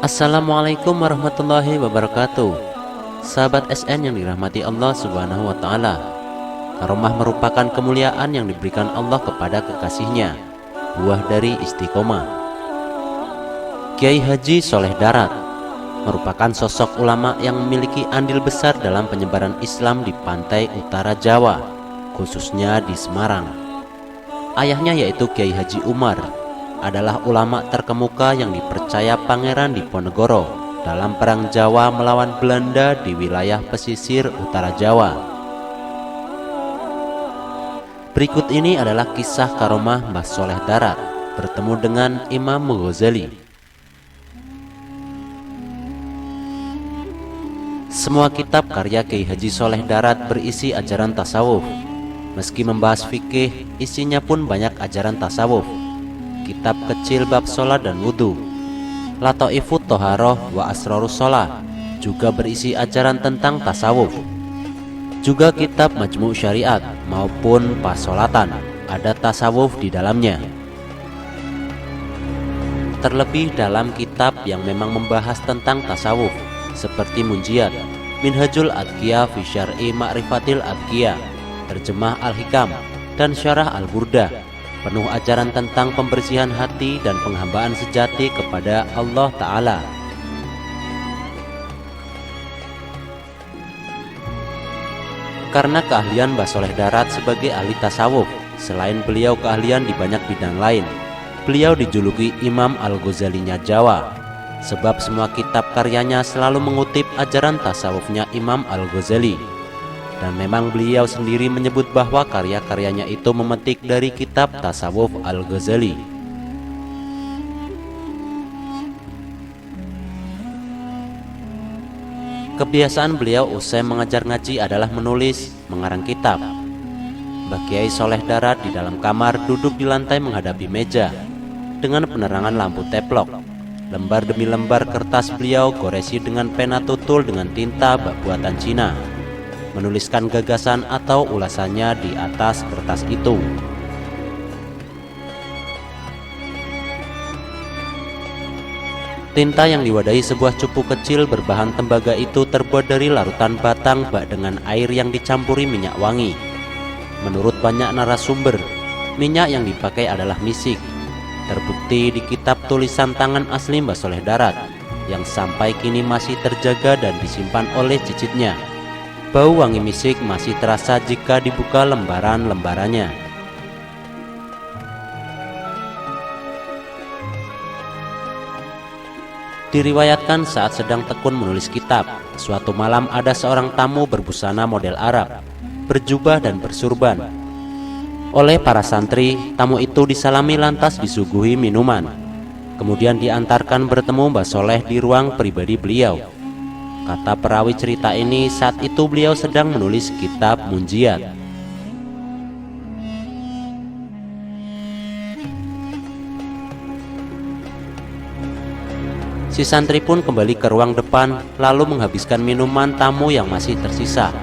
Assalamualaikum warahmatullahi wabarakatuh. Sahabat SN yang dirahmati Allah Subhanahu wa Ta'ala, karomah merupakan kemuliaan yang diberikan Allah kepada kekasihnya, buah dari istiqomah. Kiai Haji Soleh Darat merupakan sosok ulama yang memiliki andil besar dalam penyebaran Islam di pantai utara Jawa, khususnya di Semarang. Ayahnya yaitu Kiai Haji Umar adalah ulama terkemuka yang dipercaya Pangeran Diponegoro dalam Perang Jawa melawan Belanda di wilayah pesisir utara Jawa. Berikut ini adalah kisah karomah Mbah Soleh Darat bertemu dengan Imam Ghazali. Semua kitab karya Kiai Haji Soleh Darat berisi ajaran tasawuf. Meski membahas fikih, isinya pun banyak ajaran tasawuf. Kitab kecil bab sholat dan wudhu, Lataifut Toharoh wa Asrarus Sholah, juga berisi ajaran tentang tasawuf. Juga kitab Majmu' Syariat maupun Pasolatan ada tasawuf di dalamnya. Terlebih dalam kitab yang memang membahas tentang tasawuf seperti Munjiat, Minhajul Adqiyah fi Syar'i Ma'rifatil Adqiyah, Terjemah Al-Hikam, dan Syarah Al-Burdah, penuh ajaran tentang pembersihan hati dan penghambaan sejati kepada Allah Ta'ala. Karena keahlian Mbah Soleh Darat sebagai ahli tasawuf, selain beliau keahlian di banyak bidang lain, beliau dijuluki Imam Al-Ghazalinya Jawa, sebab semua kitab karyanya selalu mengutip ajaran tasawufnya Imam Al-Ghazali. Dan memang beliau sendiri menyebut bahwa karya-karyanya itu memetik dari kitab tasawuf Al-Ghazali. Kebiasaan beliau usai mengajar ngaji adalah menulis, mengarang kitab. Mbah Kiai Soleh Darat di dalam kamar duduk di lantai menghadapi meja dengan penerangan lampu teplok. Lembar demi lembar kertas beliau goresi dengan pena tutul dengan tinta bak buatan Cina, menuliskan gagasan atau ulasannya di atas kertas itu. Tinta yang diwadahi sebuah cupu kecil berbahan tembaga itu terbuat dari larutan batang bak dengan air yang dicampuri minyak wangi. Menurut banyak narasumber, minyak yang dipakai adalah misik. Terbukti di kitab tulisan tangan asli Mbah Soleh Darat yang sampai kini masih terjaga dan disimpan oleh cicitnya. Bau wangi misik masih terasa jika dibuka lembaran-lembarannya. Diriwayatkan saat sedang tekun menulis kitab, suatu malam ada seorang tamu berbusana model Arab, berjubah dan bersurban. Oleh para santri, tamu itu disalami lantas disuguhi minuman. Kemudian diantarkan bertemu Mbah Soleh di ruang pribadi beliau. Kata perawi cerita ini, saat itu beliau sedang menulis kitab Munjiat. Si santri pun kembali ke ruang depan, lalu menghabiskan minuman tamu yang masih tersisa.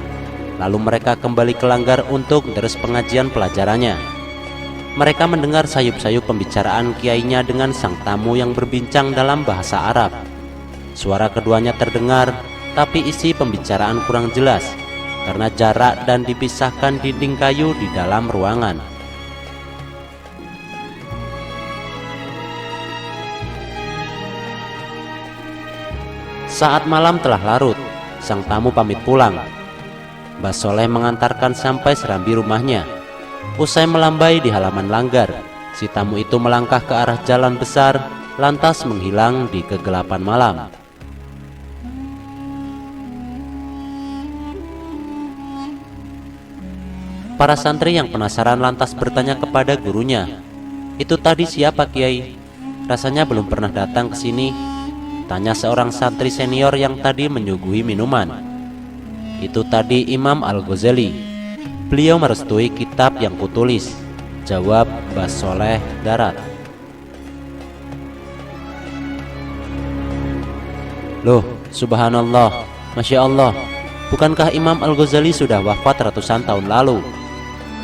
Lalu mereka kembali ke langgar untuk terus pengajian pelajarannya. Mereka mendengar sayup-sayup pembicaraan kiainya dengan sang tamu yang berbincang dalam bahasa Arab. Suara keduanya terdengar, tapi isi pembicaraan kurang jelas karena jarak dan dipisahkan dinding kayu di dalam ruangan. Saat malam telah larut, sang tamu pamit pulang. Mbah Soleh mengantarkan sampai serambi rumahnya. Usai melambai di halaman langgar, si tamu itu melangkah ke arah jalan besar, lantas menghilang di kegelapan malam. Para santri yang penasaran lantas bertanya kepada gurunya, "Itu tadi siapa, Kiai? Rasanya belum pernah datang ke sini," tanya seorang santri senior yang tadi menyuguhi minuman. Itu tadi Imam Al-Ghazali. Beliau merestui kitab yang kutulis. Jawab Mbah Soleh Darat. Loh, subhanallah, masya Allah, bukankah Imam Al-Ghazali sudah wafat ratusan tahun lalu?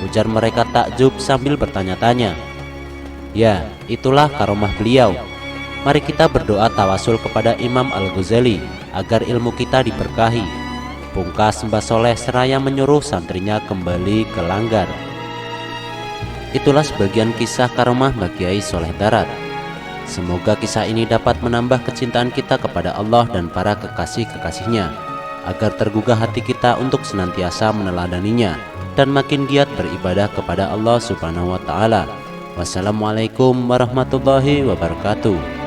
Ujar mereka takjub sambil bertanya-tanya. Ya, itulah karomah beliau. Mari kita berdoa tawasul kepada Imam Al-Ghazali agar ilmu kita diberkahi. Pungkas Mbah Soleh seraya menyuruh santrinya kembali ke langgar. Itulah sebagian kisah karomah Mbah Kiai Soleh Darat. Semoga kisah ini dapat menambah kecintaan kita kepada Allah dan para kekasih-kekasihnya, agar tergugah hati kita untuk senantiasa meneladaninya dan makin giat beribadah kepada Allah Subhanahu wa Ta'ala. Wassalamualaikum warahmatullahi wabarakatuh.